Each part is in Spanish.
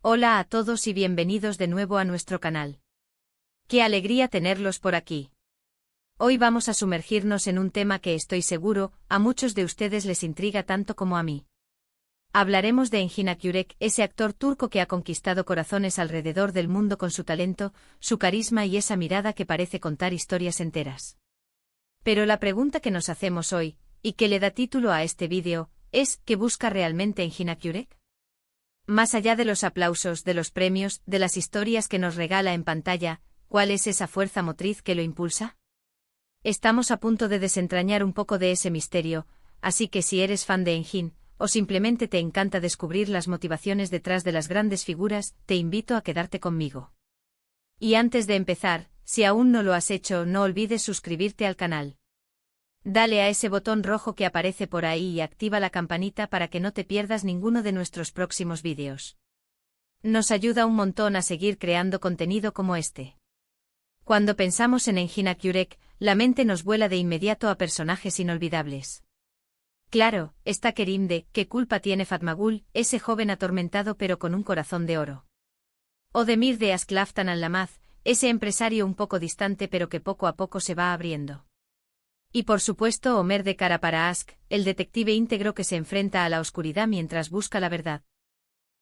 Hola a todos y bienvenidos de nuevo a nuestro canal. ¡Qué alegría tenerlos por aquí! Hoy vamos a sumergirnos en un tema que estoy seguro, a muchos de ustedes les intriga tanto como a mí. Hablaremos de Engin Akyürek, ese actor turco que ha conquistado corazones alrededor del mundo con su talento, su carisma y esa mirada que parece contar historias enteras. Pero la pregunta que nos hacemos hoy, y que le da título a este vídeo, es ¿qué busca realmente Engin Akyürek? Más allá de los aplausos, de los premios, de las historias que nos regala en pantalla, ¿cuál es esa fuerza motriz que lo impulsa? Estamos a punto de desentrañar un poco de ese misterio, así que si eres fan de Engin, o simplemente te encanta descubrir las motivaciones detrás de las grandes figuras, te invito a quedarte conmigo. Y antes de empezar, si aún no lo has hecho, no olvides suscribirte al canal. Dale a ese botón rojo que aparece por ahí y activa la campanita para que no te pierdas ninguno de nuestros próximos vídeos. Nos ayuda un montón a seguir creando contenido como este. Cuando pensamos en Engin Akyürek, la mente nos vuela de inmediato a personajes inolvidables. Claro, está Kerim de ¿Qué culpa tiene Fatmagul?, ese joven atormentado pero con un corazón de oro. O Demir de Asklaftan al-Lamaz, ese empresario un poco distante pero que poco a poco se va abriendo. Y por supuesto Omer de Karaparask, el detective íntegro que se enfrenta a la oscuridad mientras busca la verdad.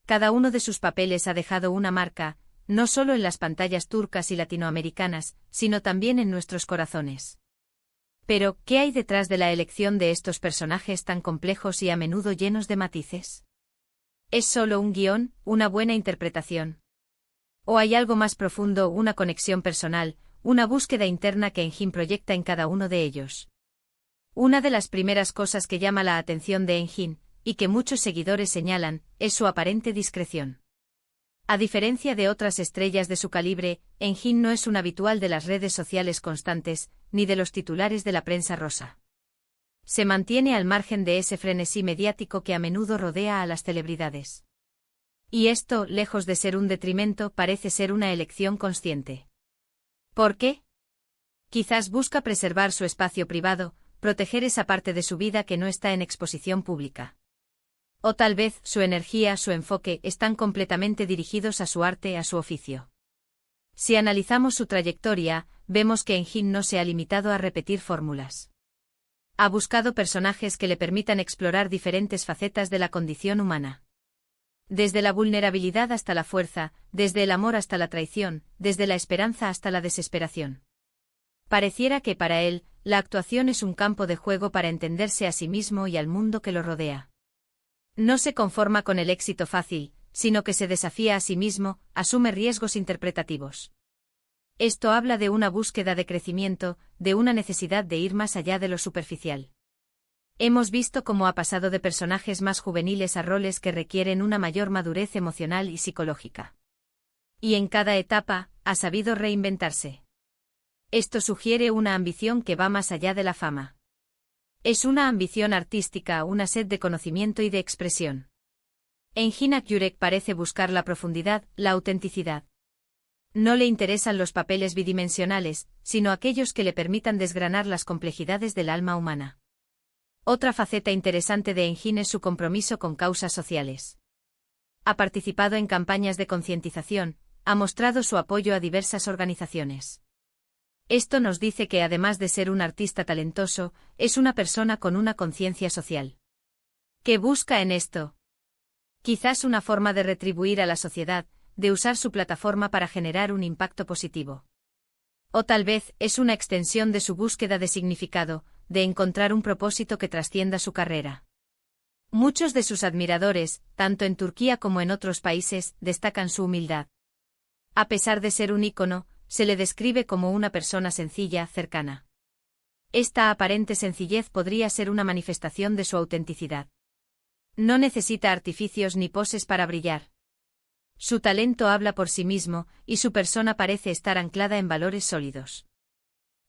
Cada uno de sus papeles ha dejado una marca, no solo en las pantallas turcas y latinoamericanas, sino también en nuestros corazones. Pero, ¿qué hay detrás de la elección de estos personajes tan complejos y a menudo llenos de matices? ¿Es solo un guión, una buena interpretación? ¿O hay algo más profundo, una conexión personal, una búsqueda interna que Engin proyecta en cada uno de ellos? Una de las primeras cosas que llama la atención de Engin, y que muchos seguidores señalan, es su aparente discreción. A diferencia de otras estrellas de su calibre, Engin no es un habitual de las redes sociales constantes, ni de los titulares de la prensa rosa. Se mantiene al margen de ese frenesí mediático que a menudo rodea a las celebridades. Y esto, lejos de ser un detrimento, parece ser una elección consciente. ¿Por qué? Quizás busca preservar su espacio privado, proteger esa parte de su vida que no está en exposición pública. O tal vez su energía, su enfoque, están completamente dirigidos a su arte, a su oficio. Si analizamos su trayectoria, vemos que Engin no se ha limitado a repetir fórmulas. Ha buscado personajes que le permitan explorar diferentes facetas de la condición humana. Desde la vulnerabilidad hasta la fuerza, desde el amor hasta la traición, desde la esperanza hasta la desesperación. Pareciera que para él, la actuación es un campo de juego para entenderse a sí mismo y al mundo que lo rodea. No se conforma con el éxito fácil, sino que se desafía a sí mismo, asume riesgos interpretativos. Esto habla de una búsqueda de crecimiento, de una necesidad de ir más allá de lo superficial. Hemos visto cómo ha pasado de personajes más juveniles a roles que requieren una mayor madurez emocional y psicológica. Y en cada etapa, ha sabido reinventarse. Esto sugiere una ambición que va más allá de la fama. Es una ambición artística, una sed de conocimiento y de expresión. Engin Akyürek parece buscar la profundidad, la autenticidad. No le interesan los papeles bidimensionales, sino aquellos que le permitan desgranar las complejidades del alma humana. Otra faceta interesante de Engin es su compromiso con causas sociales. Ha participado en campañas de concientización, ha mostrado su apoyo a diversas organizaciones. Esto nos dice que además de ser un artista talentoso, es una persona con una conciencia social. ¿Qué busca en esto? Quizás una forma de retribuir a la sociedad, de usar su plataforma para generar un impacto positivo. O tal vez es una extensión de su búsqueda de significado, de encontrar un propósito que trascienda su carrera. Muchos de sus admiradores, tanto en Turquía como en otros países, destacan su humildad. A pesar de ser un ícono, se le describe como una persona sencilla, cercana. Esta aparente sencillez podría ser una manifestación de su autenticidad. No necesita artificios ni poses para brillar. Su talento habla por sí mismo, y su persona parece estar anclada en valores sólidos.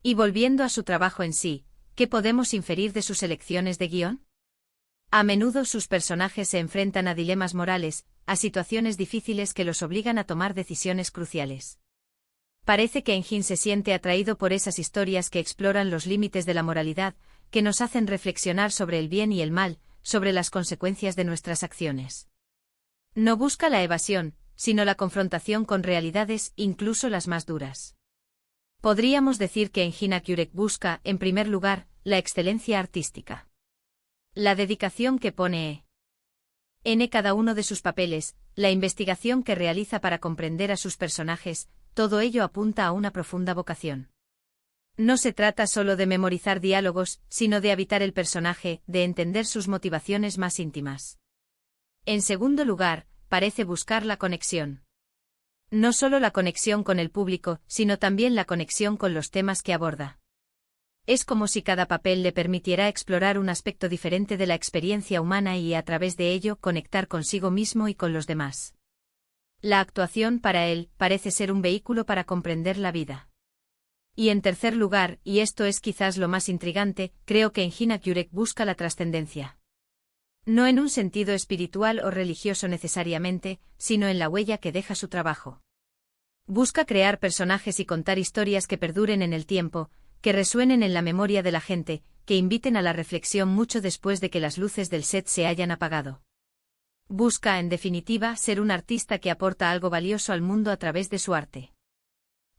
Y volviendo a su trabajo en sí, ¿qué podemos inferir de sus elecciones de guión? A menudo sus personajes se enfrentan a dilemas morales, a situaciones difíciles que los obligan a tomar decisiones cruciales. Parece que Engin se siente atraído por esas historias que exploran los límites de la moralidad, que nos hacen reflexionar sobre el bien y el mal, sobre las consecuencias de nuestras acciones. No busca la evasión, sino la confrontación con realidades, incluso las más duras. Podríamos decir que Engin Jurek busca, en primer lugar, la excelencia artística. La dedicación que pone en cada uno de sus papeles, la investigación que realiza para comprender a sus personajes, todo ello apunta a una profunda vocación. No se trata solo de memorizar diálogos, sino de habitar el personaje, de entender sus motivaciones más íntimas. En segundo lugar, parece buscar la conexión. No solo la conexión con el público, sino también la conexión con los temas que aborda. Es como si cada papel le permitiera explorar un aspecto diferente de la experiencia humana y, a través de ello, conectar consigo mismo y con los demás. La actuación, para él, parece ser un vehículo para comprender la vida. Y en tercer lugar, y esto es quizás lo más intrigante, creo que Engin Jurek busca la trascendencia. No en un sentido espiritual o religioso necesariamente, sino en la huella que deja su trabajo. Busca crear personajes y contar historias que perduren en el tiempo, que resuenen en la memoria de la gente, que inviten a la reflexión mucho después de que las luces del set se hayan apagado. Busca, en definitiva, ser un artista que aporta algo valioso al mundo a través de su arte.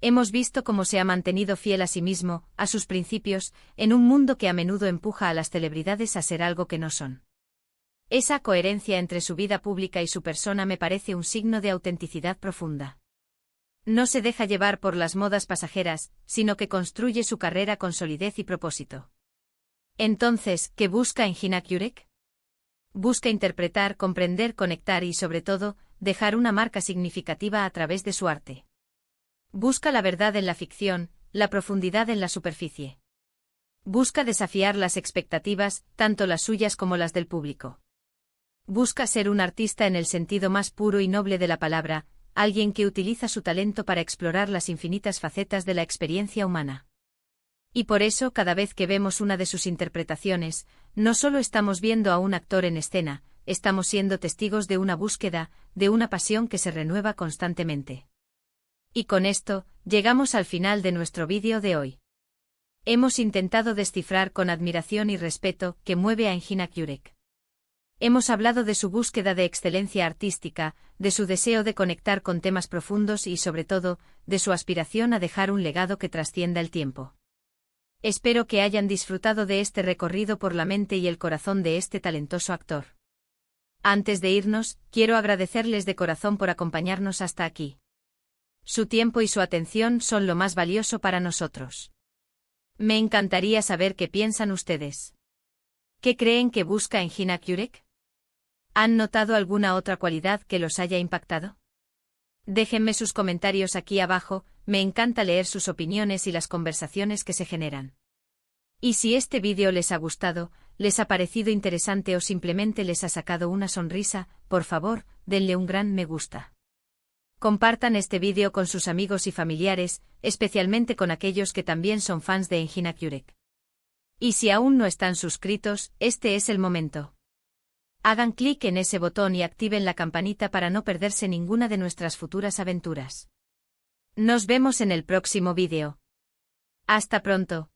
Hemos visto cómo se ha mantenido fiel a sí mismo, a sus principios, en un mundo que a menudo empuja a las celebridades a ser algo que no son. Esa coherencia entre su vida pública y su persona me parece un signo de autenticidad profunda. No se deja llevar por las modas pasajeras, sino que construye su carrera con solidez y propósito. Entonces, ¿qué busca Engin Jurek? Busca interpretar, comprender, conectar y, sobre todo, dejar una marca significativa a través de su arte. Busca la verdad en la ficción, la profundidad en la superficie. Busca desafiar las expectativas, tanto las suyas como las del público. Busca ser un artista en el sentido más puro y noble de la palabra, alguien que utiliza su talento para explorar las infinitas facetas de la experiencia humana. Y por eso, cada vez que vemos una de sus interpretaciones, no solo estamos viendo a un actor en escena, estamos siendo testigos de una búsqueda, de una pasión que se renueva constantemente. Y con esto, llegamos al final de nuestro vídeo de hoy. Hemos intentado descifrar con admiración y respeto qué mueve a Engin Jurek. Hemos hablado de su búsqueda de excelencia artística, de su deseo de conectar con temas profundos y, sobre todo, de su aspiración a dejar un legado que trascienda el tiempo. Espero que hayan disfrutado de este recorrido por la mente y el corazón de este talentoso actor. Antes de irnos, quiero agradecerles de corazón por acompañarnos hasta aquí. Su tiempo y su atención son lo más valioso para nosotros. Me encantaría saber qué piensan ustedes. ¿Qué creen que busca Engin Jurek? ¿Han notado alguna otra cualidad que los haya impactado? Déjenme sus comentarios aquí abajo, me encanta leer sus opiniones y las conversaciones que se generan. Y si este vídeo les ha gustado, les ha parecido interesante o simplemente les ha sacado una sonrisa, por favor, denle un gran me gusta. Compartan este vídeo con sus amigos y familiares, especialmente con aquellos que también son fans de Engin Jurek. Y si aún no están suscritos, este es el momento. Hagan clic en ese botón y activen la campanita para no perderse ninguna de nuestras futuras aventuras. Nos vemos en el próximo vídeo. Hasta pronto.